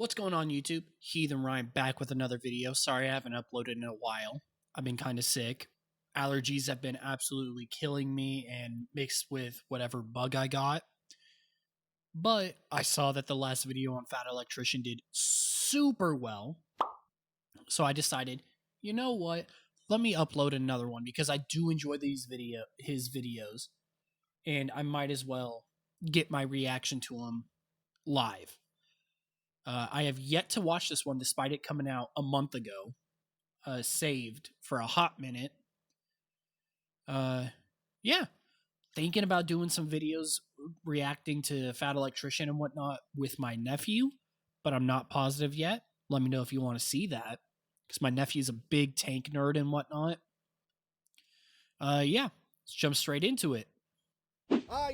What's going on, YouTube? Heathen Ryan back with another video. Sorry I haven't uploaded in a while. I've been kind of sick. Allergies have been absolutely killing me and mixed with whatever bug I got. But I saw that the last video on Fat Electrician did super well. So I decided, you know what? Let me upload another one because I do enjoy his videos. And I might as well get my reaction to them live. I have yet to watch this one despite it coming out a month ago. Saved for a hot minute. Yeah. Thinking about doing some videos reacting to Fat Electrician and whatnot with my nephew, but I'm not positive yet. Let me know if you want to see that, because my nephew's a big tank nerd and whatnot. Yeah, let's jump straight into it.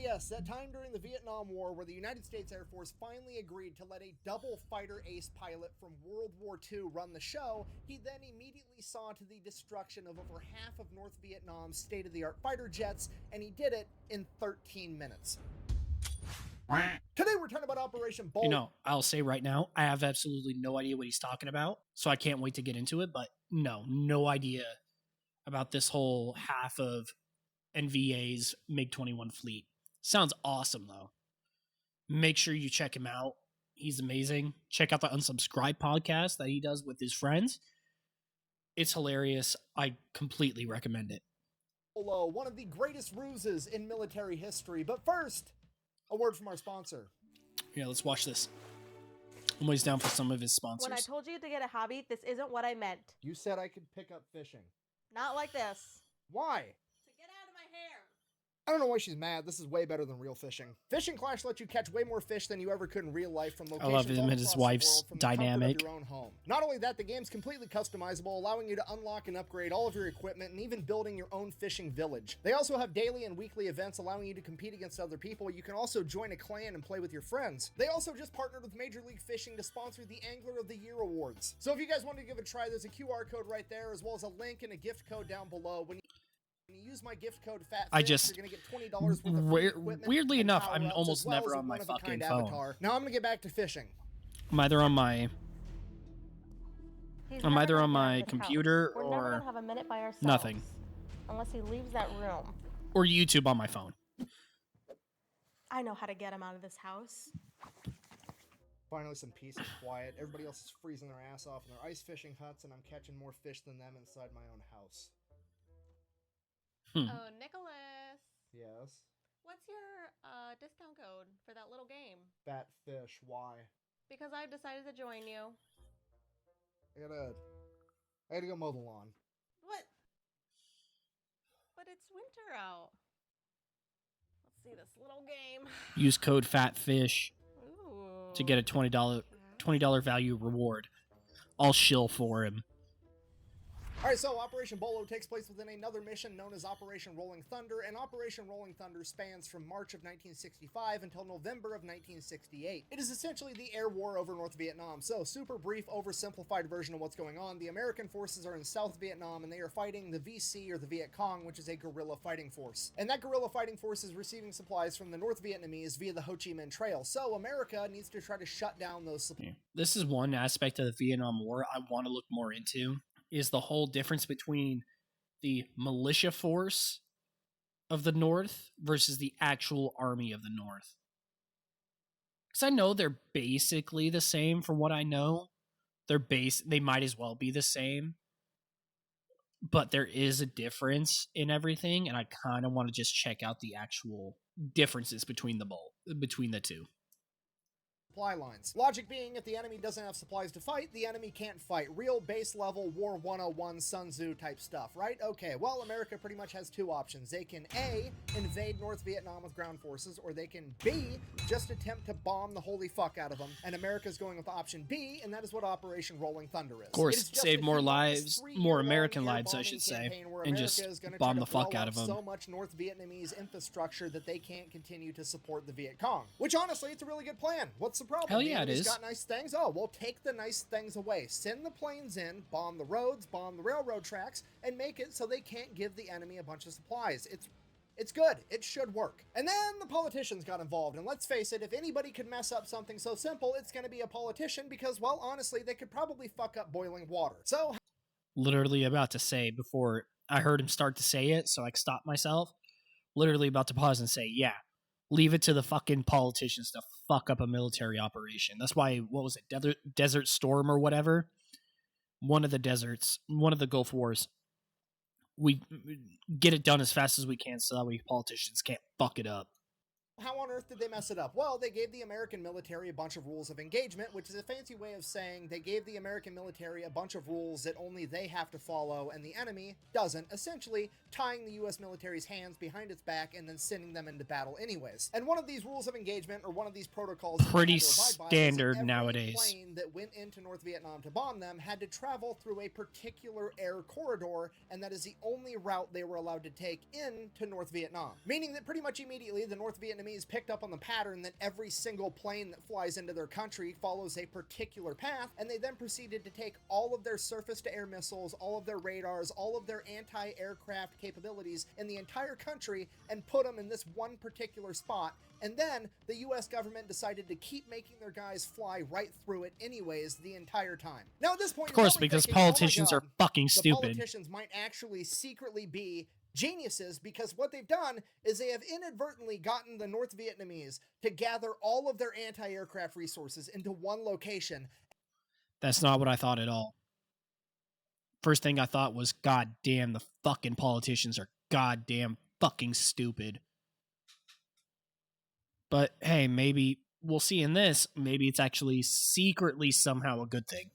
Yes, that time during the Vietnam War where the United States Air Force finally agreed to let a double fighter ace pilot from World War II run the show. He then immediately saw to the destruction of over half of North Vietnam's state-of-the-art fighter jets, and he did it in 13 minutes. Today we're talking about Operation Bold. You know, I'll say right now, I have absolutely no idea what he's talking about, so I can't wait to get into it, but no idea about this whole half of NVA's MiG-21 fleet. Sounds awesome, though. Make sure you check him out. He's amazing. Check out the Unsubscribe podcast that he does with his friends. It's hilarious. I completely recommend it. One of the greatest ruses in military history. But first, a word from our sponsor. Yeah, let's watch this. I'm always down for some of his sponsors. When I told you to get a hobby, this isn't what I meant. You said I could pick up fishing. Not like this. Why? To get out of my hair. I don't know why she's mad. This is way better than real fishing. Fishing Clash lets you catch way more fish than you ever could in real life from locations I love him all and his across the wife's world from the comfort dynamic. of your own home. Not only that, the game's completely customizable, allowing you to unlock and upgrade all of your equipment and even building your own fishing village. They also have daily and weekly events allowing you to compete against other people. You can also join a clan and play with your friends. They also just partnered with Major League Fishing to sponsor the Angler of the Year Awards. So if you guys want to give it a try, there's a QR code right there, as well as a link and a gift code down below. When you use my gift code FATFISH, you're going to get $20 worth of free equipment. Weirdly and enough, I'm power-ups, almost as well never as a on my one-of-a-kind fucking phone. avatar. Now I'm going to get back to fishing. I'm either on my He's I'm never either gonna on get out my of this computer house. We're never or gonna have a minute by ourselves. nothing. Unless he leaves that room. Or YouTube on my phone. I know how to get him out of this house. Finally, some peace and quiet. Everybody else is freezing their ass off in their ice fishing huts, and I'm catching more fish than them inside my own house. Oh, Nicholas. Yes? What's your discount code for that little game? Fat fish. Why? Because I've decided to join you. I gotta go mow the lawn. What? But it's winter out. Let's see this little game. Use code FATFISH Ooh. to get a $20 value reward. I'll shill for him. Alright, so Operation Bolo takes place within another mission known as Operation Rolling Thunder, and Operation Rolling Thunder spans from March of 1965 until November of 1968. It is essentially the air war over North Vietnam, so super brief, oversimplified version of what's going on. The American forces are in South Vietnam, and they are fighting the VC, or the Viet Cong, which is a guerrilla fighting force. And that guerrilla fighting force is receiving supplies from the North Vietnamese via the Ho Chi Minh Trail, so America needs to try to shut down those supplies. This is one aspect of the Vietnam War I want to look more into, is the whole difference between the militia force of the North versus the actual army of the North. Because I know they're basically the same from what I know. They might as well be the same. But there is a difference in everything, and I kind of want to just check out the actual differences between the two. Supply lines. Logic being, if the enemy doesn't have supplies to fight, the enemy can't fight. Real base level War 101 Sun Tzu type stuff, right? Okay, well, America pretty much has two options. They can A, invade North Vietnam with ground forces, or they can B, just attempt to bomb the holy fuck out of them. And America's going with option B, and that is what Operation Rolling Thunder is. Of course, save more lives, more American lives, I should say, and just bomb the fuck out of them. So much North Vietnamese infrastructure that they can't continue to support the Viet Cong. Which, honestly, it's a really good plan. What's the problem? Hell yeah, it is. Got nice things. Oh, well, take the nice things away. Send the planes in, bomb the roads, bomb the railroad tracks, and make it so they can't give the enemy a bunch of supplies. It's good. It should work. And then the politicians got involved, and let's face it, if anybody could mess up something so simple, it's going to be a politician because, well, honestly, they could probably fuck up boiling water. So, Literally about to say before I heard him start to say it, so I stopped myself. Literally about to pause and say, yeah, leave it to the fucking politicians to fuck up a military operation. That's why, what was it, Desert Storm or whatever? One of the deserts, one of the Gulf Wars. We get it done as fast as we can so that way politicians can't fuck it up. how on earth did they mess it up? Well, they gave the American military a bunch of rules of engagement, which is a fancy way of saying they gave the American military a bunch of rules that only they have to follow and the enemy doesn't, essentially tying the US military's hands behind its back and then sending them into battle anyways. And one of these rules of engagement, or one of these protocols, pretty standard nowadays. Plane that went into North Vietnam to bomb them had to travel through a particular air corridor, and that is the only route they were allowed to take into North Vietnam. Meaning that pretty much immediately the North Vietnamese picked up on the pattern that every single plane that flies into their country follows a particular path, and they then proceeded to take all of their surface-to-air missiles, all of their radars, all of their anti-aircraft capabilities in the entire country and put them in this one particular spot. And then the US government decided to keep making their guys fly right through it anyways the entire time. Now at this point, of course, because thinking, politicians are fucking the stupid. Politicians might actually secretly be geniuses, because what they've done is they have inadvertently gotten the North Vietnamese to gather all of their anti-aircraft resources into one location. That's not what I thought at all. First thing I thought was, god damn, the fucking politicians are goddamn fucking stupid. But hey, maybe we'll see in this, maybe it's actually secretly somehow a good thing.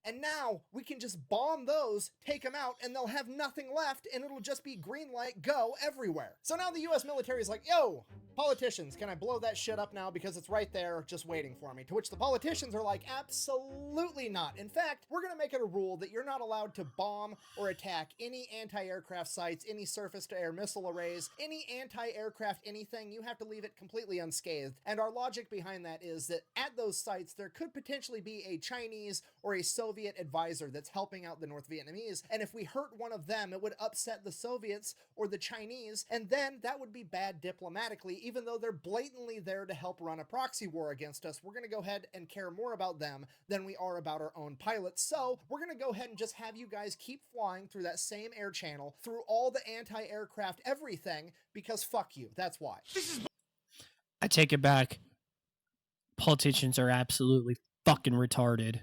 And now we can just bomb those, take them out, and they'll have nothing left, and it'll just be green light, go everywhere. So now the US military is like, yo, politicians, can I blow that shit up now because it's right there just waiting for me? To which the politicians are like, absolutely not. In fact, we're gonna make it a rule that you're not allowed to bomb or attack any anti-aircraft sites, any surface-to-air missile arrays, any anti-aircraft anything. You have to leave it completely unscathed. And our logic behind that is that at those sites, there could potentially be a Chinese or a Soviet advisor that's helping out the North Vietnamese, and if we hurt one of them, it would upset the Soviets or the Chinese, and then that would be bad diplomatically. Even though they're blatantly there to help run a proxy war against us, we're going to go ahead and care more about them than we are about our own pilots. So we're going to go ahead and just have you guys keep flying through that same air channel, through all the anti-aircraft everything, because fuck you. That's why. I take it back. Politicians are absolutely fucking retarded.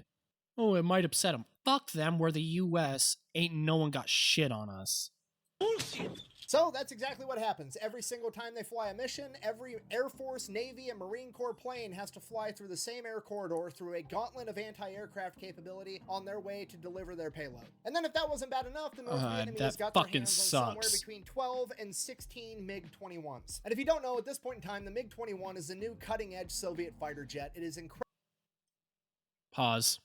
Oh, it might upset them. Fuck them, we're the US. Ain't no one got shit on us. Bullshit. So that's exactly what happens. Every single time they fly a mission, every Air Force, Navy, and Marine Corps plane has to fly through the same air corridor through a gauntlet of anti-aircraft capability on their way to deliver their payload. And then if that wasn't bad enough, the North Vietnamese got their hands on somewhere between 12 and 16 MiG-21s. And if you don't know, at this point in time, the MiG-21 is the new cutting-edge Soviet fighter jet. It is incredible. Pause.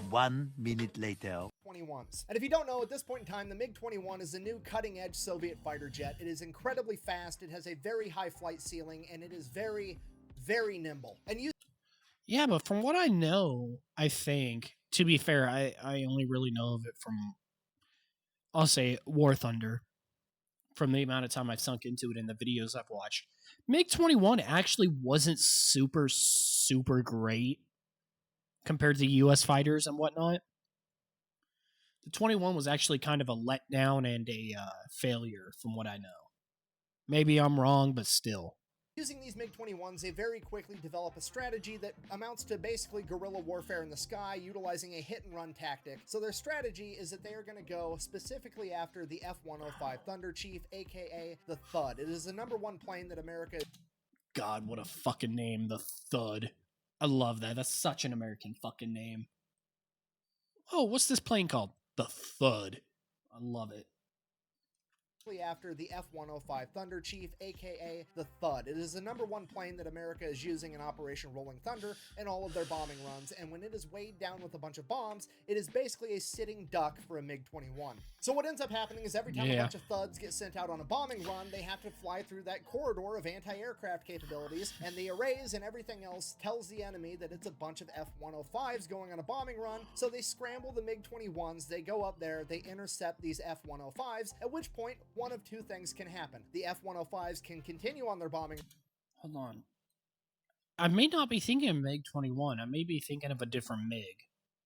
1 minute later. 21s. And if you don't know, at this point in time, the MiG-21 is the new cutting-edge Soviet fighter jet. It is incredibly fast, it has a very high flight ceiling, and it is very, very nimble. And you... Yeah, but from what I know, I think, to be fair, I only really know of it from, I'll say, War Thunder, from the amount of time I've sunk into it in the videos I've watched. MiG-21 actually wasn't super, super great compared to US fighters and whatnot. The 21 was actually kind of a letdown and a failure from what I know. Maybe I'm wrong, but still. Using these MiG-21s, they very quickly develop a strategy that amounts to basically guerrilla warfare in the sky, utilizing a hit-and-run tactic. So their strategy is that they are going to go specifically after the F-105 Thunder Chief, aka the Thud. It is the #1 plane that America... God, what a fucking name, the Thud. I love that. That's such an American fucking name. Oh, what's this plane called? The Thud. I love it. After the F-105 Thunder Chief, aka the Thud. It is the #1 plane that America is using in Operation Rolling Thunder in all of their bombing runs, and when it is weighed down with a bunch of bombs, it is basically a sitting duck for a MiG-21. So what ends up happening is every time a bunch of thuds get sent out on a bombing run, they have to fly through that corridor of anti-aircraft capabilities, and the arrays and everything else tells the enemy that it's a bunch of F-105s going on a bombing run, so they scramble the MiG-21s, they go up there, they intercept these F-105s, at which point, one of two things can happen. The F-105s can continue on their bombing Hold on. I may not be thinking of MiG-21. I may be thinking of a different MiG.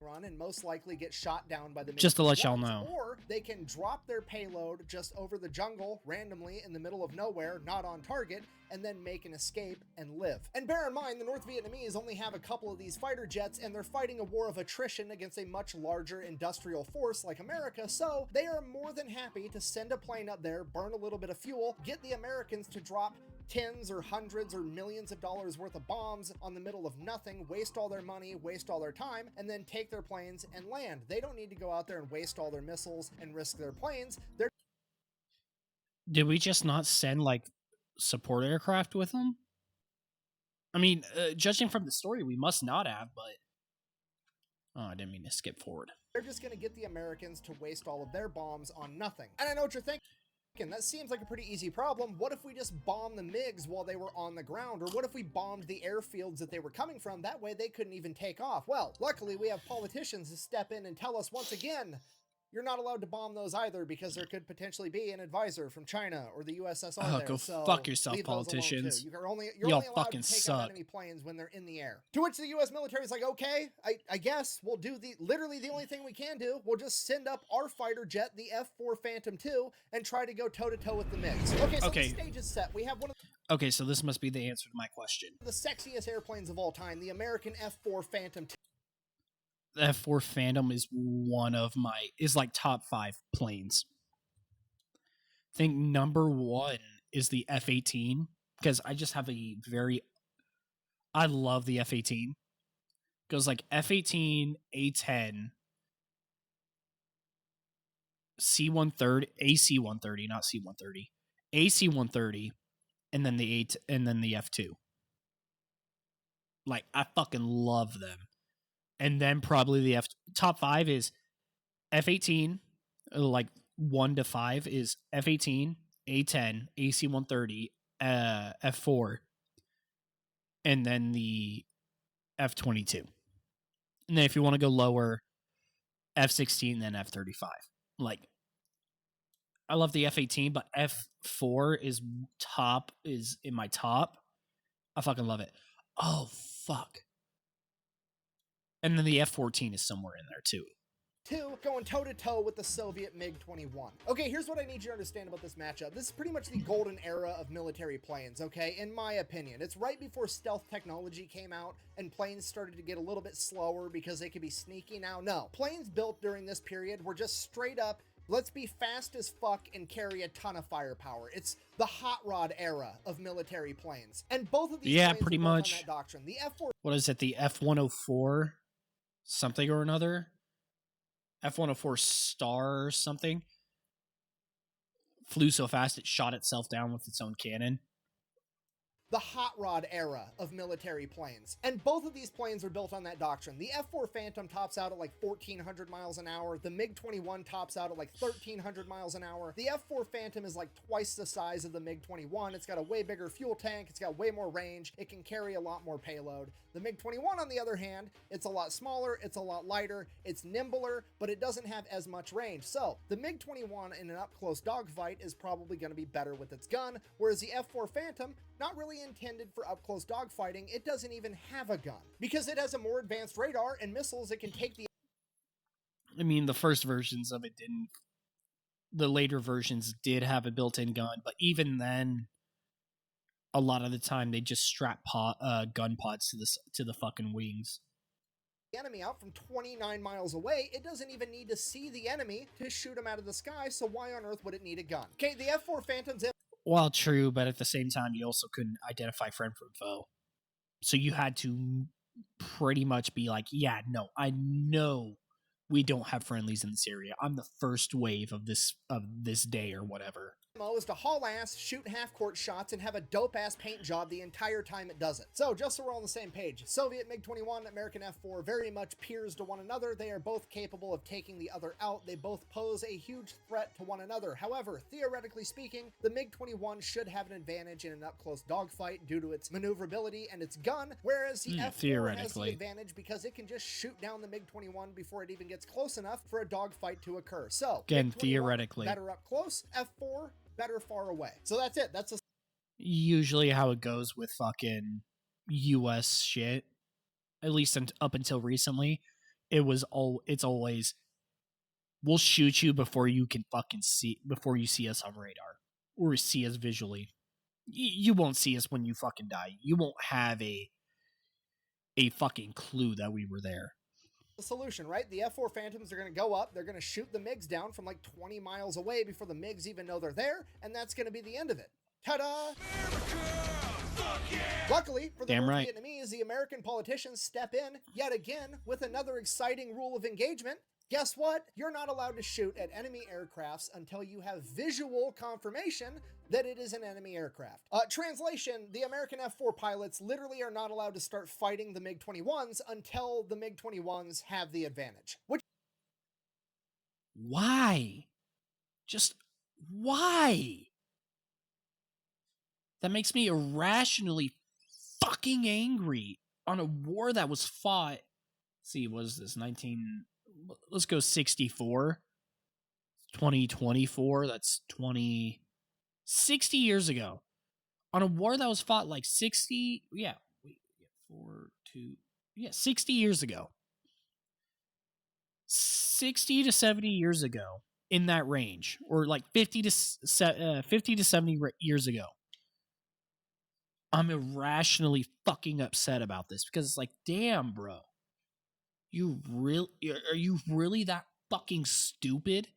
run and most likely get shot down by the Just to let y'all MiG-21s, know. Or they can drop their payload just over the jungle randomly in the middle of nowhere, not on target, and then make an escape and live. And bear in mind, the North Vietnamese only have a couple of these fighter jets, and they're fighting a war of attrition against a much larger industrial force like America, so they are more than happy to send a plane up there, burn a little bit of fuel, get the Americans to drop tens or hundreds or millions of dollars worth of bombs on the middle of nothing, waste all their money, waste all their time, and then take their planes and land. They don't need to go out there and waste all their missiles and risk their planes. They're Did we just not send, like, support aircraft with them? I mean, judging from the story, we must not have, but... Oh, I didn't mean to skip forward. just going to get the Americans to waste all of their bombs on nothing. And I know what you're thinking. That seems like a pretty easy problem. What if we just bombed the MiGs while they were on the ground? Or what if we bombed the airfields that they were coming from? That way they couldn't even take off. Well, luckily we have politicians to step in and tell us once again, you're not allowed to bomb those either because there could potentially be an advisor from China or the USSR Oh, there. go So fuck yourself, leave those alone, too. politicians. You're only Y'all allowed fucking to take suck. out enemy planes when they're in the air. To which the US military is like, okay, I guess we'll do literally the only thing we can do. We'll just send up our fighter jet, the F-4 Phantom II, and try to go toe-to-toe with the MiGs. Okay, so Okay. the stage is set. We have one of Okay, so this must be the answer to my question. the sexiest airplanes of all time, the American F-4 Phantom II. The F4 Phantom is like top 5 planes. I think number 1 is the F-18, because I just have I love the F-18. Goes like F-18, A-10, C-130, AC-130, not C-130, AC-130, and then the F-2. Like, I fucking love them. And then probably the top 5 is F-18, like 1 to 5 is F-18, A-10, AC-130, F-4, and then the F-22. And then if you want to go lower, F-16, then F-35. Like, I love the F-18, but F-4 is in my top. I fucking love it. Oh, fuck. And then the F-14 is somewhere in there, too. Going toe-to-toe with the Soviet MiG-21. Okay, here's what I need you to understand about this matchup. This is pretty much the golden era of military planes, okay? In my opinion. It's right before stealth technology came out and planes started to get a little bit slower because they could be sneaky now. No, planes built during this period were just straight up, let's be fast as fuck and carry a ton of firepower. It's the hot rod era of military planes. And both of these planes pretty were built on much. that doctrine. The F-4 What is it? The F-104 something or another? F-104 Star or something? Flew so fast it shot itself down with its own cannon. the hot rod era of military planes. And both of these planes are built on that doctrine. The F-4 Phantom tops out at like 1,400 miles an hour. The MiG-21 tops out at like 1,300 miles an hour. The F-4 Phantom is like twice the size of the MiG-21. It's got a way bigger fuel tank. It's got way more range. It can carry a lot more payload. The MiG-21, on the other hand, it's a lot smaller, it's a lot lighter, it's nimbler, but it doesn't have as much range. So the MiG-21 in an up-close dogfight is probably going to be better with its gun, whereas the F-4 Phantom, not really intended for up-close dogfighting, it doesn't even have a gun. Because it has a more advanced radar and missiles, it can take the... I mean, the first versions of it didn't. The later versions did have a built-in gun, but even then, a lot of the time they just strap gun pods to the fucking wings. enemy out from 29 miles away. It doesn't even need to see the enemy to shoot him out of the sky, so why on earth would it need a gun? Okay, the F-4 Phantom's... Well, true, but at the same time, you also couldn't identify friend from foe. So you had to pretty much be like, yeah, no, I know we don't have friendlies in this area. I'm the first wave of this day or whatever. Is to haul ass, shoot half-court shots, and have a dope-ass paint job the entire time it does it. So, just so we're on the same page, Soviet MiG-21, American F-4 very much peers to one another. They are both capable of taking the other out. They both pose a huge threat to one another. However, theoretically speaking, the MiG-21 should have an advantage in an up-close dogfight due to its maneuverability and its gun, whereas the F-4 has the advantage because it can just shoot down the MiG-21 before it even gets close enough for a dogfight to occur. So, again, MiG-21, theoretically, better up close. F-4, better far away. So that's it. That's a Usually how it goes with fucking US shit. At least up until recently, it's always we'll shoot you before you can fucking before you see us on radar or see us visually. You won't see us when you fucking die. You won't have a fucking clue that we were there. the solution, right? The F4 Phantoms are going to go up. They're going to shoot the MiGs down from like 20 miles away before the MiGs even know they're there, and that's going to be the end of it. Ta-da! Luckily for the North Vietnamese, the American politicians step in yet again with another exciting rule of engagement. Guess what? You're not allowed to shoot at enemy aircrafts until you have visual confirmation that it is an enemy aircraft. Translation, the American F-4 pilots literally are not allowed to start fighting the MiG-21s until the MiG-21s have the advantage. Why? Just why? That makes me irrationally fucking angry on a war that was fought. Let's see, what is this? Let's go 64. 2024. That's 60 years ago. On a war that was fought like 60. Yeah. 60 years ago. 60 to 70 years ago. In that range. Or like 50 to 70 years ago. I'm irrationally fucking upset about this because it's like, damn, bro. Are you really that fucking stupid?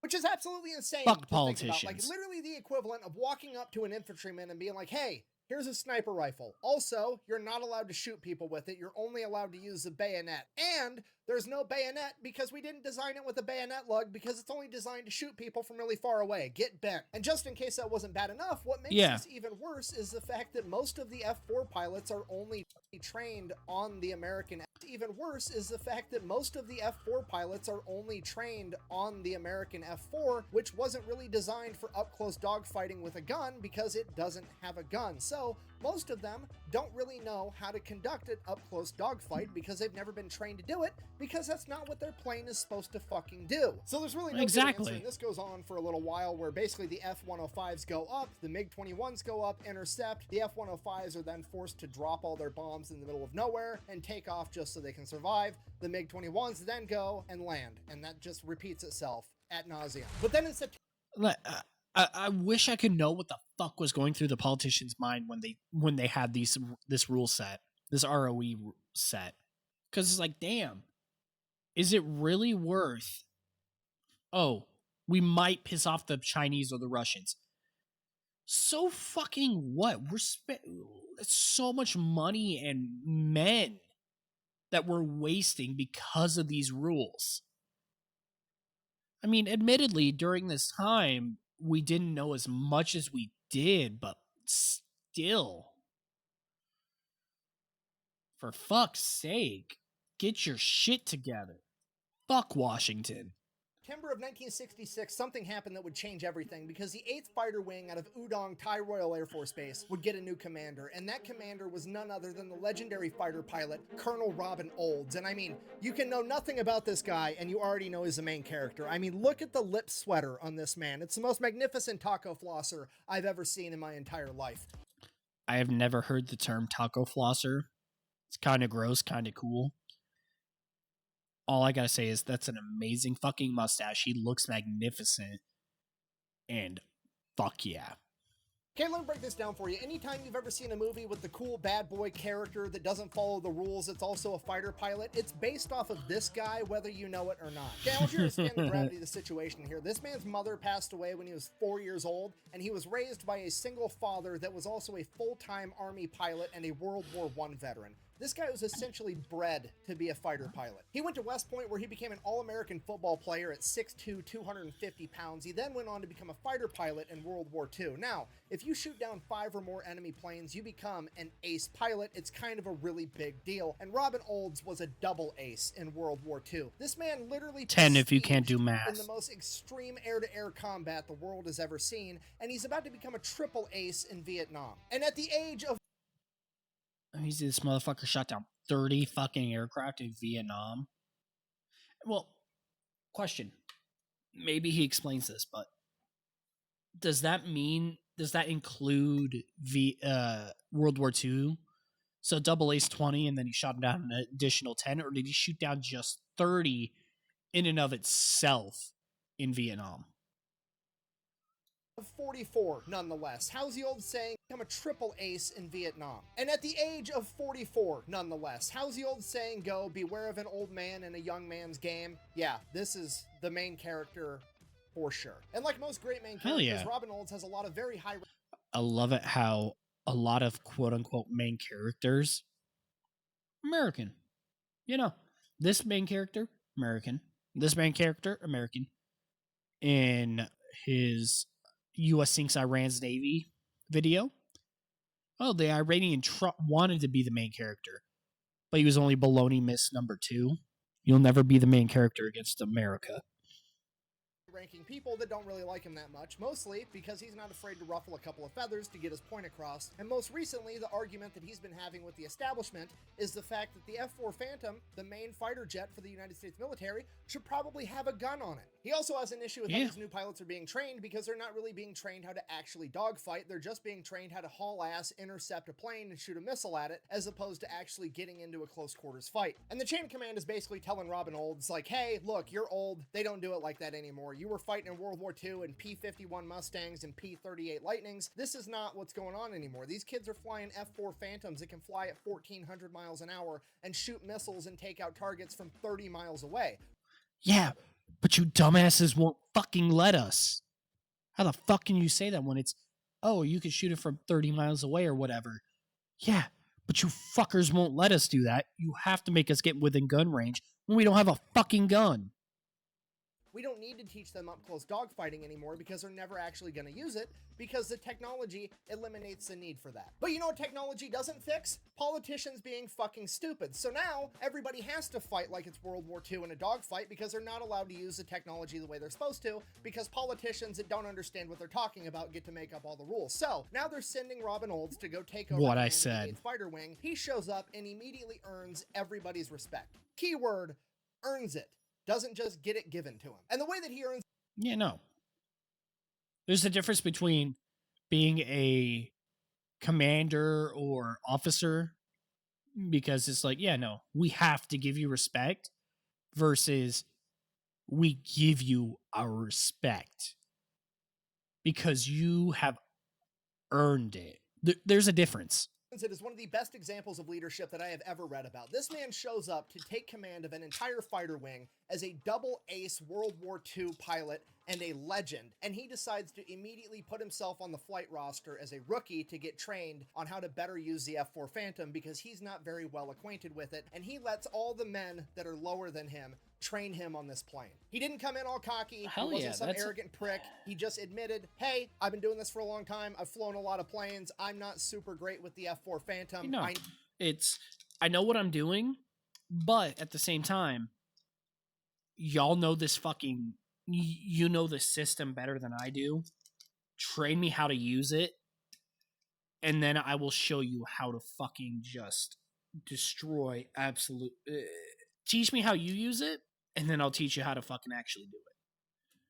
Which is absolutely insane. Fuck politicians. Like literally the equivalent of walking up to an infantryman and being like, hey, here's a sniper rifle. Also, you're not allowed to shoot people with it. You're only allowed to use the bayonet. And there's no bayonet because we didn't design it with a bayonet lug because it's only designed to shoot people from really far away. Get bent. And just in case that wasn't bad enough, what makes this even worse is the fact that most of the F4 pilots are only trained on the American. Even worse is the fact that most of the F4 pilots are only trained on the American F4, which wasn't really designed for up-close dogfighting with a gun because it doesn't have a gun. So most of them don't really know how to conduct an up-close dogfight because they've never been trained to do it, because that's not what their plane is supposed to fucking do. So there's really no good answer, and this goes on for a little while where basically the F-105s go up, the MiG-21s go up, intercept, the F-105s are then forced to drop all their bombs in the middle of nowhere and take off just so they can survive. The MiG-21s then go and land, and that just repeats itself ad nauseum. But then in September, I wish I could know what the fuck was going through the politicians' mind when they had this rule set, this ROE set, because it's like, damn, is it really worth? Oh, we might piss off the Chinese or the Russians. So fucking what? It's so much money and men that we're wasting because of these rules. I mean, admittedly, during this time, we didn't know as much as we did, but still. For fuck's sake, get your shit together. Fuck Washington. September of 1966, something happened that would change everything because the 8th Fighter Wing out of Udong Thai Royal Air Force Base would get a new commander, and that commander was none other than the legendary fighter pilot, Colonel Robin Olds. And I mean, you can know nothing about this guy, and you already know he's the main character. I mean, look at the lip sweater on this man. It's the most magnificent taco flosser I've ever seen in my entire life. I have never heard the term taco flosser. It's kind of gross, kind of cool. All I gotta say is that's an amazing fucking mustache. He looks magnificent. And fuck yeah. Okay, let me break this down for you. Anytime you've ever seen a movie with the cool bad boy character that doesn't follow the rules, it's also a fighter pilot, it's based off of this guy, whether you know it or not. Okay, I want you to understand the gravity of the situation here. This man's mother passed away when he was 4 years old, and he was raised by a single father that was also a full-time Army pilot and a World War I veteran. This guy was essentially bred to be a fighter pilot. He went to West Point where he became an All-American football player at 6'2", 250 pounds. He then went on to become a fighter pilot in World War II. Now, if you shoot down 5 or more enemy planes, you become an ace pilot. It's kind of a really big deal. And Robin Olds was a double ace in World War II. This man literally 10 if you can't do math. In the most extreme air-to-air combat the world has ever seen, and he's about to become a triple ace in Vietnam. And at the age of This motherfucker shot down 30 fucking aircraft in Vietnam. Well, question. Maybe he explains this, but does that include World War II? So double ace 20 and then he shot down an additional 10, or did he shoot down just 30 in and of itself in Vietnam? 44, nonetheless. How's the old saying, become a triple ace in Vietnam? And at the age of 44, nonetheless, how's the old saying go, beware of an old man in a young man's game? Yeah, this is the main character for sure. And like most great main characters, Robin Olds has a lot of very high... I love it how a lot of quote-unquote main characters, American. You know, this main character, American. This main character, American. In his U.S. sinks Iran's Navy video, oh, the Iranian wanted to be the main character, but he was only baloney miss number 2. You'll never be the main character against America. Ranking people that don't really like him that much, mostly because he's not afraid to ruffle a couple of feathers to get his point across, and most recently, the argument that he's been having with the establishment is the fact that the F-4 Phantom, the main fighter jet for the United States military, should probably have a gun on it. He also has an issue with how these new pilots are being trained because they're not really being trained how to actually dogfight, they're just being trained how to haul ass, intercept a plane, and shoot a missile at it, as opposed to actually getting into a close quarters fight. And the chain of command is basically telling Robin Olds, like, hey, look, you're old, they don't do it like that anymore. You were fighting in World War II in P-51 Mustangs and P-38 Lightnings. This is not what's going on anymore. These kids are flying F-4 Phantoms that can fly at 1,400 miles an hour and shoot missiles and take out targets from 30 miles away. Yeah, but you dumbasses won't fucking let us. How the fuck can you say that when it's, oh, you can shoot it from 30 miles away or whatever? Yeah, but you fuckers won't let us do that. You have to make us get within gun range when we don't have a fucking gun. We don't need to teach them up-close dogfighting anymore because they're never actually going to use it because the technology eliminates the need for that. But you know what technology doesn't fix? Politicians being fucking stupid. So now everybody has to fight like it's World War II in a dogfight because they're not allowed to use the technology the way they're supposed to because politicians that don't understand what they're talking about get to make up all the rules. So now they're sending Robin Olds to go take over what I the said. 8th Fighter Wing. He shows up and immediately earns everybody's respect. Keyword, earns it. Doesn't just get it given to him. And the way that he earns... Yeah, no. There's a difference between being a commander or officer, because it's like, yeah, no, we have to give you respect, versus we give you our respect because you have earned it. There's a difference. It is one of the best examples of leadership that I have ever read about. This man shows up to take command of an entire fighter wing as a double ace World War II pilot and a legend, and he decides to immediately put himself on the flight roster as a rookie to get trained on how to better use the F-4 Phantom because he's not very well acquainted with it, and he lets all the men that are lower than him train him on this plane. He didn't come in all cocky, he wasn't some arrogant prick, he just admitted, hey, I've been doing this for a long time, I've flown a lot of planes, I'm not super great with the F-4 Phantom. No, I know what I'm doing, but at the same time, y'all know this fucking, you know the system better than I do. Train me how to use it, and then I will show you how to fucking just destroy absolute... teach me how you use it, and then I'll teach you how to fucking actually do it.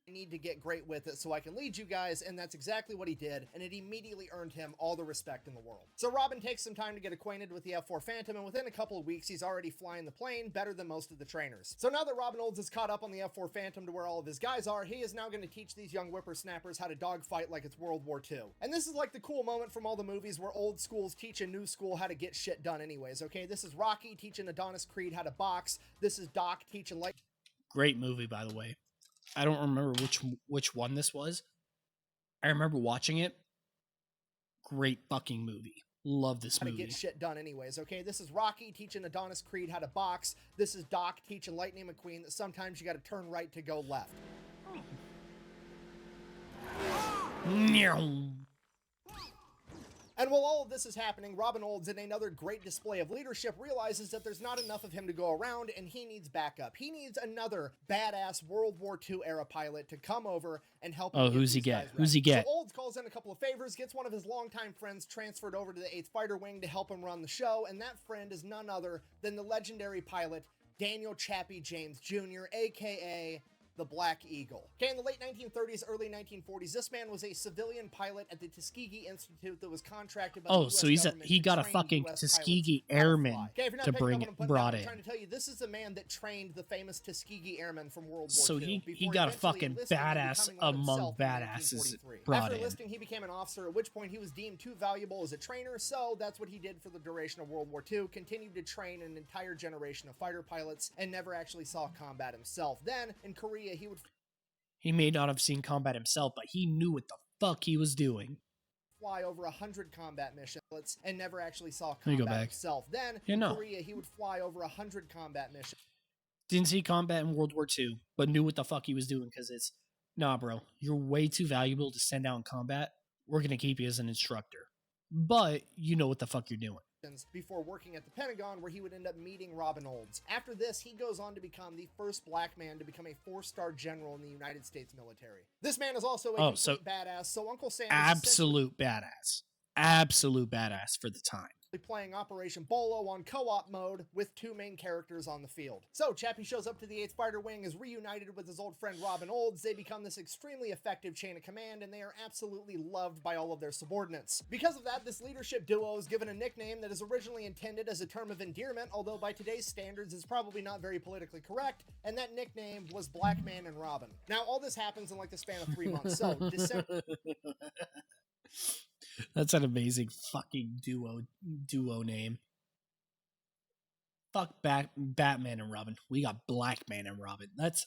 I need to get great with it so I can lead you guys, and that's exactly what he did, and it immediately earned him all the respect in the world. So Robin takes some time to get acquainted with the F-4 Phantom, and within a couple of weeks, he's already flying the plane better than most of the trainers. So now that Robin Olds is caught up on the F-4 Phantom to where all of his guys are, he is now going to teach these young whippersnappers how to dogfight like it's World War II. And this is like the cool moment from all the movies where old schools teach a new school how to get shit done anyways, okay? This is Rocky teaching Adonis Creed how to box. This is Doc teaching like... Great movie, by the way. I don't remember which one this was. I remember watching it. Great fucking movie. Love this movie. How to get shit done anyways, okay? This is Rocky teaching Adonis Creed how to box. This is Doc teaching Lightning McQueen that sometimes you gotta turn right to go left. And while all of this is happening, Robin Olds, in another great display of leadership, realizes that there's not enough of him to go around, and he needs backup. He needs another badass World War II era pilot to come over and help him. Oh, who's he get? Who's he get? So Olds calls in a couple of favors, gets one of his longtime friends transferred over to the 8th Fighter Wing to help him run the show, and that friend is none other than the legendary pilot, Daniel Chappie James Jr., aka the Black Eagle. Okay, in the late 1930s, early 1940s, this man was a civilian pilot at the Tuskegee Institute that was contracted by the US so government he to got a train fucking US Tuskegee pilots how to airman fly. Okay, if you're not to picking bring up what I'm putting brought down, in. I'm trying to tell you, this is the man that trained the famous Tuskegee Airmen from World War So II. he before got a eventually fucking enlisting and badass becoming one among himself in badasses 1943. brought After in. enlisting, he became an officer, at which point he was deemed too valuable as a trainer, so that's what he did for the duration of World War II, continued to train an entire generation of fighter pilots, and never actually saw combat himself. Then, in Korea, He may not have seen combat himself, but he knew what the fuck he was doing. fly over 100 combat missions and never actually saw Let me go combat back. himself. Then, Yeah, in no. Korea, he would fly over 100 combat missions. Didn't see combat in World War II, but knew what the fuck he was doing because it's, nah, bro, you're way too valuable to send out in combat. We're going to keep you as an instructor. But you know what the fuck you're doing. Before working at the Pentagon, where he would end up meeting Robin Olds. After this, he goes on to become the first black man to become a 4-star general in the United States military. This man is also a complete badass, so Uncle Sam is Absolute badass. Absolute badass for the time. playing Operation Bolo on co-op mode with 2 main characters on the field. So Chappie shows up to the 8th Fighter Wing, is reunited with his old friend Robin Olds. They become this extremely effective chain of command, and they are absolutely loved by all of their subordinates. Because of that, this leadership duo is given a nickname that is originally intended as a term of endearment, although by today's standards is probably not very politically correct, and that nickname was Black Man and Robin. Now, all this happens in like the span of 3 months, so December... That's an amazing fucking duo name. Fuck Batman and Robin. We got Black Man and Robin. That's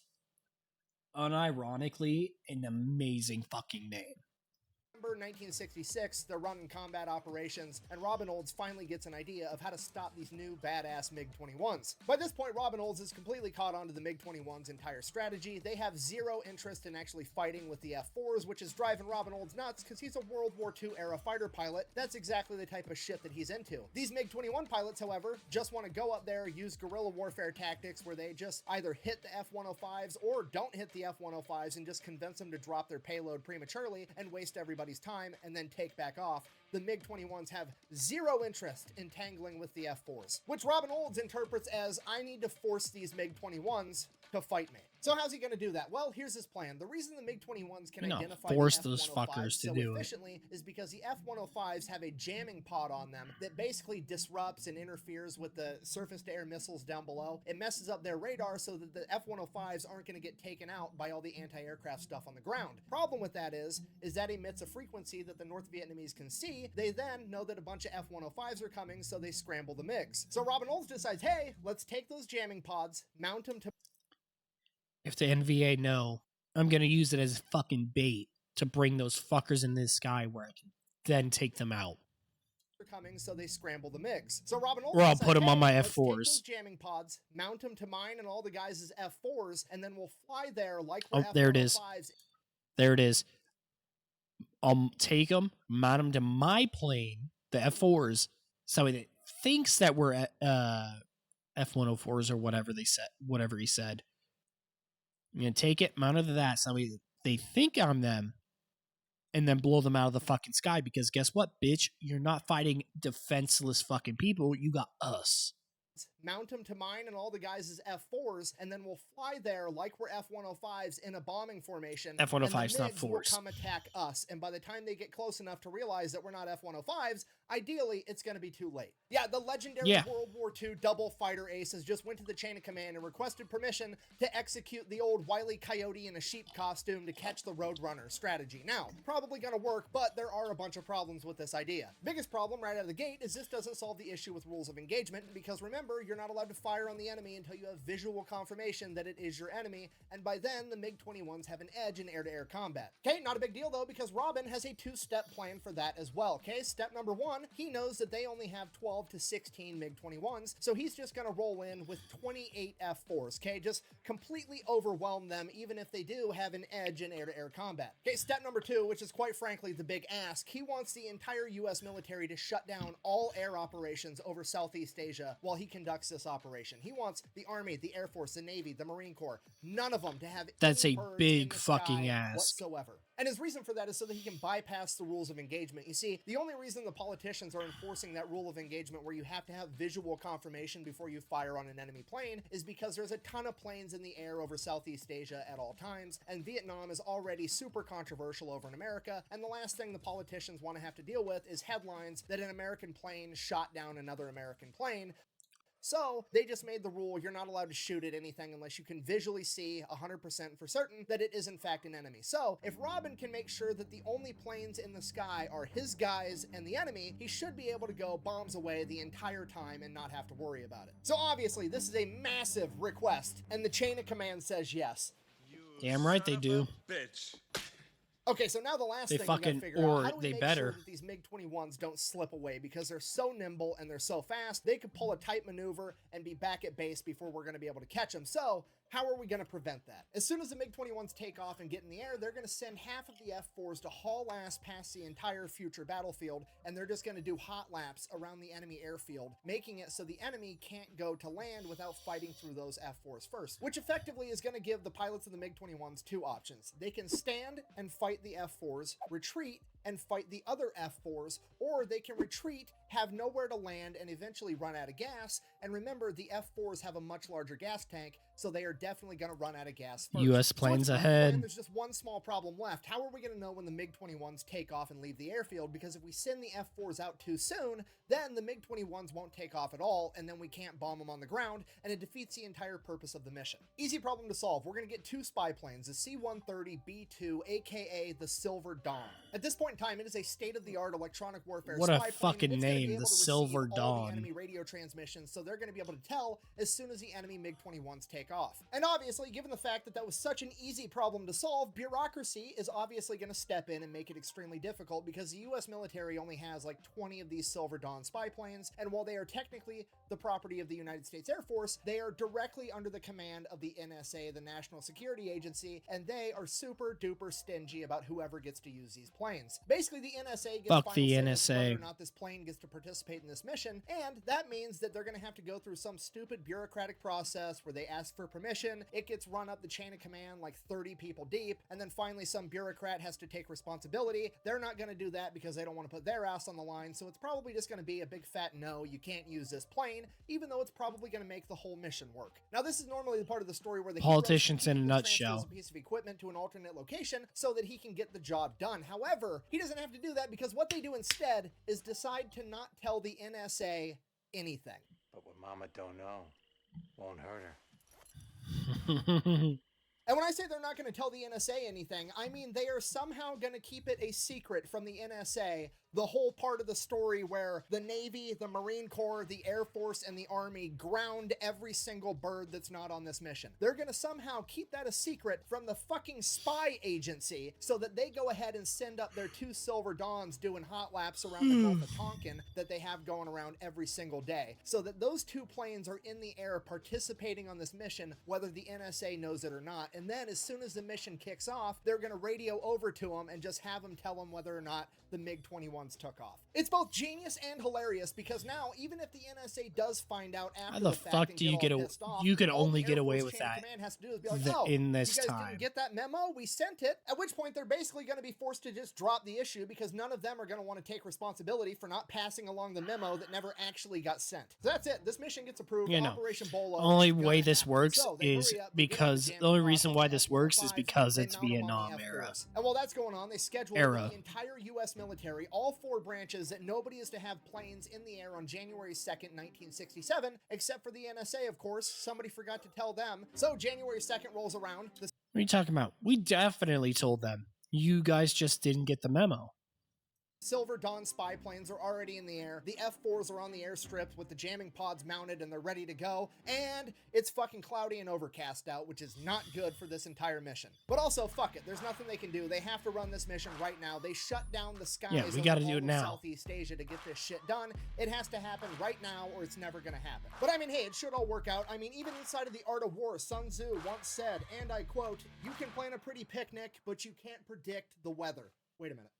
unironically an amazing fucking name. 1966, they're running combat operations, and Robin Olds finally gets an idea of how to stop these new badass MiG-21s. By this point, Robin Olds is completely caught on to the MiG-21's entire strategy. They have zero interest in actually fighting with the F-4s, which is driving Robin Olds nuts because he's a World War II era fighter pilot. That's exactly the type of shit that he's into. These MiG-21 pilots, however, just want to go up there, use guerrilla warfare tactics where they just either hit the F-105s or don't hit the F-105s and just convince them to drop their payload prematurely and waste everybody's time and then take back off. The MiG-21s have zero interest in tangling with the F-4s, which Robin Olds interprets as, I need to force these MiG-21s to fight me. So how's he going to do that? Well, here's his plan. The reason the MiG-21s can identify force the those F-105s fuckers to so do it efficiently is because the F-105s have a jamming pod on them that basically disrupts and interferes with the surface-to-air missiles down below. It messes up their radar so that the F-105s aren't going to get taken out by all the anti-aircraft stuff on the ground. Problem with that is that emits a frequency that the North Vietnamese can see. They then know that a bunch of F-105s are coming, so they scramble the MiGs. So Robin Olds decides, hey, let's take those jamming pods, mount them to... If the NVA know, I'm going to use it as fucking bait to bring those fuckers in the sky where I can then take them out. Coming, so they scramble the MiGs. So Robin Olds Or I'll decides, put them on my let's take F4s. those jamming pods, mount them to mine and all the guys' F4s, and then we'll fly there like we're there it is. F-105s. There it is. I'll take them, mount them to my plane, the F4s, so it thinks that we're at F-104s or whatever he said. I'm going to take it, mount it to that, so they think I'm them, and then blow them out of the fucking sky, because guess what, bitch? You're not fighting defenseless fucking people, you got us. Mount them to mine and all the guys' F4s, and then we'll fly there like we're F-105s in a bombing formation. F-105's not MiGs force. will come attack us, and by the time they get close enough to realize that we're not F-105s, ideally, it's going to be too late. Yeah, the legendary World War II double fighter aces just went to the chain of command and requested permission to execute the old Wile E. Coyote in a sheep costume to catch the Roadrunner strategy. Now, probably going to work, but there are a bunch of problems with this idea. Biggest problem right out of the gate is this doesn't solve the issue with rules of engagement, because remember, you're not allowed to fire on the enemy until you have visual confirmation that it is your enemy, and by then, the MiG-21s have an edge in air-to-air combat. Okay, not a big deal though, because Robin has a 2-step plan for that as well. Okay, step number 1, he knows that they only have 12 to 16 MiG-21s, so he's just gonna roll in with 28 F-4s, okay? Just completely overwhelm them, even if they do have an edge in air-to-air combat. Okay, step number 2, which is quite frankly the big ask, he wants the entire US military to shut down all air operations over Southeast Asia while he conducts this operation. He wants the Army, the Air Force, the Navy, the Marine Corps, none of them to have That's any a birds big in the fucking sky ask. whatsoever. And his reason for that is so that he can bypass the rules of engagement. You see, the only reason the politicians are enforcing that rule of engagement where you have to have visual confirmation before you fire on an enemy plane is because there's a ton of planes in the air over Southeast Asia at all times, and Vietnam is already super controversial over in America, and the last thing the politicians want to have to deal with is headlines that an American plane shot down another American plane. So they just made the rule you're not allowed to shoot at anything unless you can visually see 100% for certain that it is in fact an enemy. So if Robin can make sure that the only planes in the sky are his guys and the enemy, he should be able to go bombs away the entire time and not have to worry about it. So obviously this is a massive request, and the chain of command says yes. Damn right they do. Bitch. Okay, so now the last They thing we gotta fucking- figure or out, how do we they make better. sure that these MiG-21s don't slip away, because they're so nimble and they're so fast, they could pull a tight maneuver and be back at base before we're going to be able to catch them. So how are we going to prevent that? As soon as the MiG-21s take off and get in the air, they're going to send half of the F-4s to haul ass past the entire future battlefield, and they're just going to do hot laps around the enemy airfield, making it so the enemy can't go to land without fighting through those F-4s first, which effectively is going to give the pilots of the MiG-21s two options. They can stand and fight the F-4s, retreat, and fight the other F-4s, or they can retreat, have nowhere to land, and eventually run out of gas. And remember, the F-4s have a much larger gas tank, so they are definitely going to run out of gas first. US planes So it's ahead. and there's just one small problem left. How are we going to know when the MiG-21s take off and leave the airfield? Because if we send the F-4s out too soon, then the MiG-21s won't take off at all, and then we can't bomb them on the ground, and it defeats the entire purpose of the mission. Easy problem to solve. We're going to get two spy planes, the C-130B2, aka the Silver Dawn. At this point in time, it is a state-of-the-art electronic warfare What a spy plane, fucking and it's gonna be name, able the to receive Silver all Dawn. the enemy radio transmissions, so they're going to be able to tell as soon as the enemy MiG-21s take off. And obviously, given the fact that that was such an easy problem to solve, bureaucracy is obviously going to step in and make it extremely difficult, because the US military only has like 20 of these Silver Dawn spy planes, and while they are technically the property of the United States Air Force, they are directly under the command of the NSA, the National Security Agency, and they are super duper stingy about whoever gets to use these planes. Basically, the NSA gets Fuck final the say as to NSA. whether or not this plane gets to participate in this mission, and that means that they're going to have to go through some stupid bureaucratic process where they ask for permission, it gets run up the chain of command like 30 people deep, and then finally some bureaucrat has to take responsibility. They're not going to do that because they don't want to put their ass on the line, so it's probably just going to be a big fat no, you can't use this plane, even though it's probably going to make the whole mission work. Now, this is normally the part of the story where the hero Politicians in a strategically nutshell. transfers a piece of equipment to an alternate location so that he can get the job done. However, he doesn't have to do that, because what they do instead is decide to not tell the NSA anything. But what Mama don't know won't hurt her. And when I say they're not going to tell the NSA anything, I mean they are somehow going to keep it a secret from the NSA, the whole part of the story where the Navy, the Marine Corps, the Air Force, and the Army ground every single bird that's not on this mission. They're going to somehow keep that a secret from the fucking spy agency so that they go ahead and send up their two Silver Dawns doing hot laps around the Gulf of Tonkin that they have going around every single day, so that those two planes are in the air participating on this mission, whether the NSA knows it or not. And then as soon as the mission kicks off, they're going to radio over to them and just have them tell them whether or not the MiG-21s took off. It's both genius and hilarious, because now, even if the NSA does find out after How the fact fuck and do you all get pissed off, you can all the only Air get away Force with chain of that command has to do is be like, th- oh, in this you guys time. didn't get that memo? We sent it. At which point they're basically going to be forced to just drop the issue, because none of them are going to want to take responsibility for not passing along the memo that never actually got sent. So that's it. This mission gets approved. You know, Operation Bolo. only is gonna way this happen. works So they is hurry up, they get because the the only jamming reason pod why on this the works is F-5s, because they it's mount 'em on Vietnam the era. F-4s. And while that's going on, they schedule Era. the entire U.S. military, all four branches, that nobody is to have planes in the air on January 2nd, 1967, except for the NSA, of course. Somebody forgot to tell them. So January 2nd rolls around. The What are you talking about? We definitely told them. You guys just didn't get the memo. Silver Dawn spy planes are already in the air. The F-4s are on the airstrip with the jamming pods mounted and they're ready to go. And it's fucking cloudy and overcast out, which is not good for this entire mission. But also, fuck it. There's nothing they can do. They have to run this mission right now. They shut down the skies Yeah, we over gotta do all it of now. Southeast Asia to get this shit done. It has to happen right now or it's never gonna happen. But I mean, hey, it should all work out. I mean, even inside of the art of war, Sun Tzu once said, and I quote, "You can plan a pretty picnic, but you can't predict the weather." Wait a minute.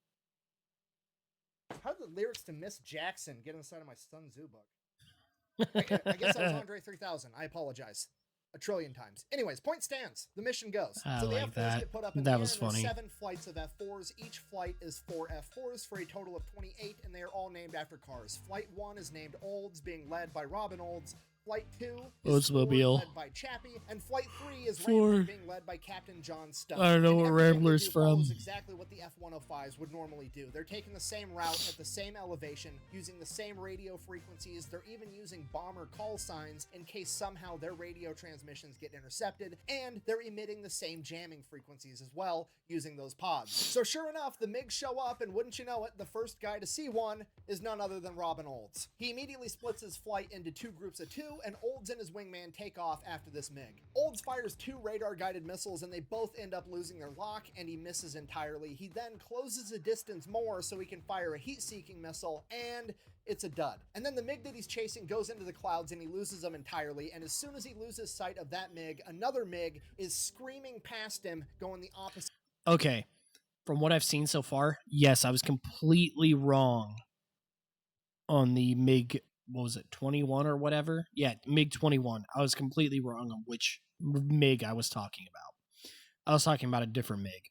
How did the lyrics to Miss Jackson get inside of my Sun Tzu book? I guess that was Andre 3000. I apologize. a trillion times. Anyways, point stands. The mission goes. I So the like F4s that. get put up in That the was air, and funny. there's 7 flights of F4s. Each flight is 4 F4s for a total of 28, and they are all named after cars. Flight 1 is named Olds, being led by Robin Olds. Flight 2 is Ford, Oldsmobile. led by Chappie, and Flight 3 is Ford. Rambler, being led by Captain John Stone. I don't know And where everything they Rambler's do follows from. exactly what the F-105s would normally do. They're taking the same route at the same elevation, using the same radio frequencies. They're even using bomber call signs in case somehow their radio transmissions get intercepted, and they're emitting the same jamming frequencies as well, using those pods. So sure enough, the MiGs show up, and wouldn't you know it, the first guy to see one is none other than Robin Olds. He immediately splits his flight into 2 groups of 2, and Olds and his wingman take off after this MiG. Olds fires 2 radar-guided missiles, and they both end up losing their lock, and he misses entirely. He then closes the distance more so he can fire a heat-seeking missile, and it's a dud. And then the MiG that he's chasing goes into the clouds, and he loses them entirely, and as soon as he loses sight of that MiG, another MiG is screaming past him, going the opposite. Okay, from what I've seen so far, yes, I was completely wrong on the MiG, what was it, 21 or whatever? Yeah, MiG-21. I was completely wrong on which MiG I was talking about. I was talking about a different MiG.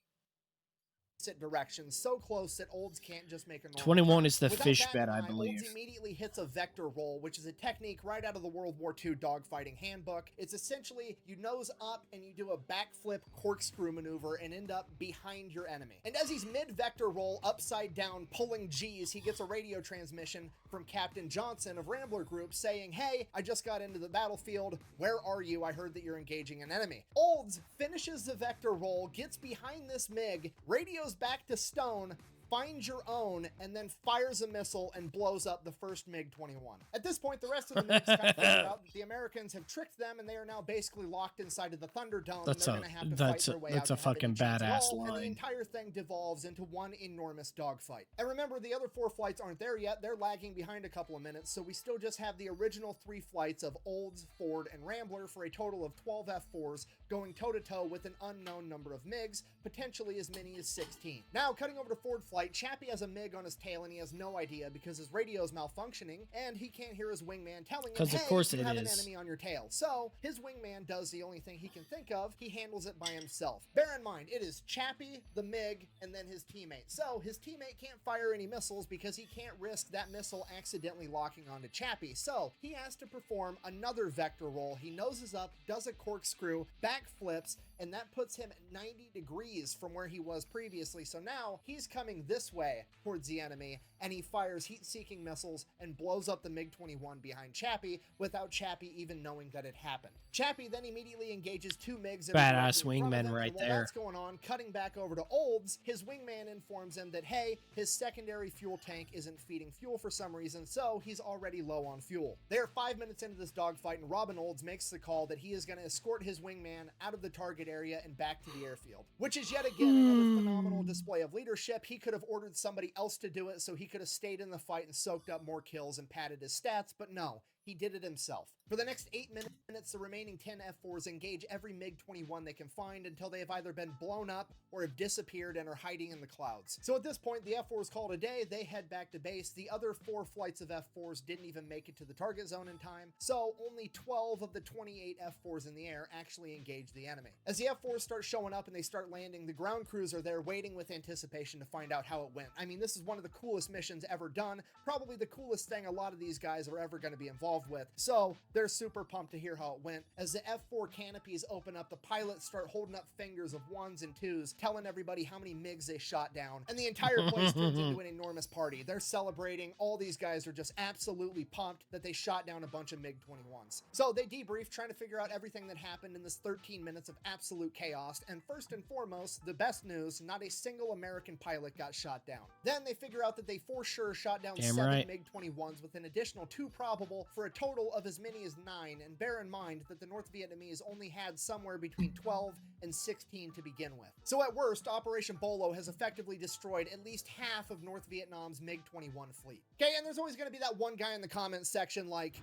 Direction, so close that Olds can't just make a normal 21 turn. is the Without fish that in bed, I mind, believe. Olds immediately hits a vector roll, which is a technique right out of the World War II dogfighting handbook. It's essentially you nose up and you do a backflip corkscrew maneuver and end up behind your enemy. And as he's mid-vector roll, upside down, pulling G's, he gets a radio transmission from Captain Johnson of Rambler Group saying, "Hey, I just got into the battlefield. Where are you? I heard that you're engaging an enemy." Olds finishes the vector roll, gets behind this MiG, radios back to Stone, finds your own, and then fires a missile and blows up the first MiG-21. At this point, the rest of the MiGs kind of figured out that the Americans have tricked them, and they are now basically locked inside of the Thunderdome, That's and a- they're going to have to that's fight a- their way that's out a to have any fucking chance at badass all, and the line. entire thing devolves into one enormous dogfight. And remember, the other 4 flights aren't there yet. They're lagging behind a couple of minutes, so we still just have the original 3 flights of Olds, Ford, and Rambler for a total of 12 F4s going toe-to-toe with an unknown number of MiGs, potentially as many as 16. Now, cutting over to Ford flight, Chappie has a MiG on his tail, and he has no idea because his radio is malfunctioning, and he can't hear his wingman telling him, 'Cause "Hey, of course you it have an is. enemy on your tail." So, his wingman does the only thing he can think of. He handles it by himself. Bear in mind, it is Chappie, the MiG, and then his teammate. So, his teammate can't fire any missiles because he can't risk that missile accidentally locking onto Chappie. So, he has to perform another vector roll. He noses up, does a corkscrew, backflips, and that puts him at 90 degrees from where he was previously. So now he's coming this way towards the enemy, and he fires heat-seeking missiles and blows up the MiG-21 behind Chappie without Chappie even knowing that it happened. Chappie then immediately engages 2 MiGs that are Badass directly in front of wingman him, right and while there. that's going on, cutting back over to Olds, his wingman informs him that, hey, his secondary fuel tank isn't feeding fuel for some reason, so he's already low on fuel. They are 5 minutes into this dogfight, and Robin Olds makes the call that he is going to escort his wingman out of the target area and back to the airfield, which is yet again another phenomenal display of leadership. He could have ordered somebody else to do it, so he could have stayed in the fight and soaked up more kills and padded his stats, but no, he did it himself. For the next 8 minutes, the remaining 10 F4s engage every MiG-21 they can find until they have either been blown up or have disappeared and are hiding in the clouds. So at this point, the F4s call it a day. They head back to base. The other 4 flights of F4s didn't even make it to the target zone in time, so only 12 of the 28 F4s in the air actually engage the enemy. As the F4s start showing up and they start landing, the ground crews are there waiting with anticipation to find out how it went. I mean, this is one of the coolest missions ever done, probably the coolest thing a lot of these guys are ever going to be involved with. So they're super pumped to hear how it went. As the F4 canopies open up, the pilots start holding up fingers of 1s and 2s, telling everybody how many MiGs they shot down, and the entire place turns into an enormous party. They're celebrating. All these guys are just absolutely pumped that they shot down a bunch of MiG-21s. So they debrief, trying to figure out everything that happened in this 13 minutes of absolute chaos, and first and foremost, the best news, not a single American pilot got shot down. Then they figure out that they for sure shot down Damn 7 right. MiG-21s with an additional 2 probable for a total of as many as 9, and bear in mind that the North Vietnamese only had somewhere between 12 and 16 to begin with. So at worst, Operation Bolo has effectively destroyed at least half of North Vietnam's MiG-21 fleet. Okay, and there's always going to be that one guy in the comments section like,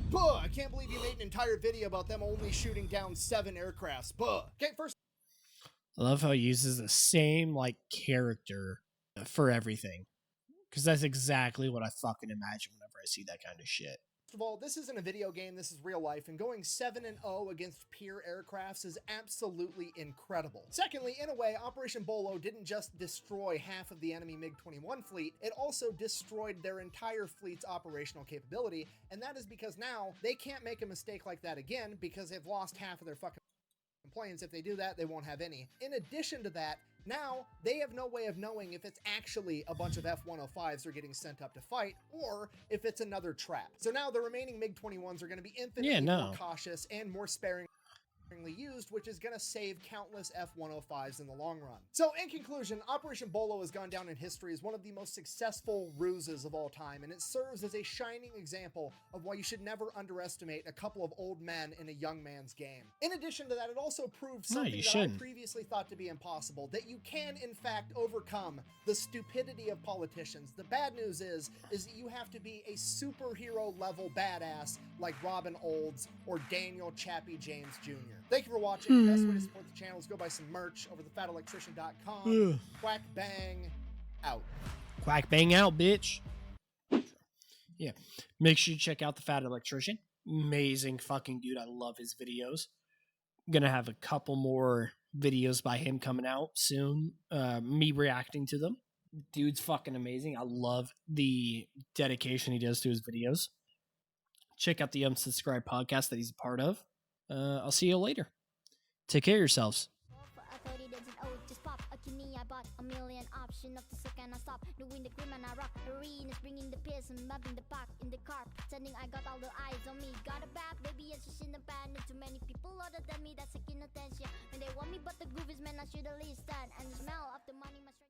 "Buh, I can't believe you made an entire video about them only shooting down 7 aircrafts. Buh." Okay, first I love how he uses the same, like, character for everything. Because that's exactly what I fucking imagine whenever I see that kind of shit. First of all, this isn't a video game, this is real life, and going 7-0 against peer aircrafts is absolutely incredible. Secondly, in a way, Operation Bolo didn't just destroy half of the enemy MiG-21 fleet, it also destroyed their entire fleet's operational capability, and that is because now they can't make a mistake like that again because they've lost half of their fucking planes. If they do that, they won't have any. In addition to that, now they have no way of knowing if it's actually a bunch of F-105s are getting sent up to fight or if it's another trap. So now the remaining MiG-21s are going to be infinitely more cautious and more sparingly used, which is going to save countless F-105s in the long run. So in conclusion, Operation Bolo has gone down in history as one of the most successful ruses of all time, and it serves as a shining example of why you should never underestimate a couple of old men in a young man's game. In addition to that, it also proved something that I previously thought to be impossible, that you can in fact overcome the stupidity of politicians. The bad news is that you have to be a superhero level badass like Robin Olds or Daniel Chappie James Jr. Thank you for watching. The best way to support the channel is go buy some merch over the fatelectrician.com. Quack bang out. Quack bang out, bitch. Yeah. Make sure you check out the Fat Electrician. Amazing fucking dude. I love his videos. Gonna have a couple more videos by him coming out soon. Me reacting to them. Dude's fucking amazing. I love the dedication he does to his videos. Check out the Unsubscribed podcast that he's a part of. I'll see you later. Take care of yourselves. I bought a million option of the second I stop doing the grim and I rock. Arena's bringing the piss and mubbing the pack in the car. Pretending I got all the eyes on me. Got a bad baby and she's in the band. And too many people other than me that's seeking attention. When they want me, but the groove is man, I should at least stand. And the smell of the money, my strength.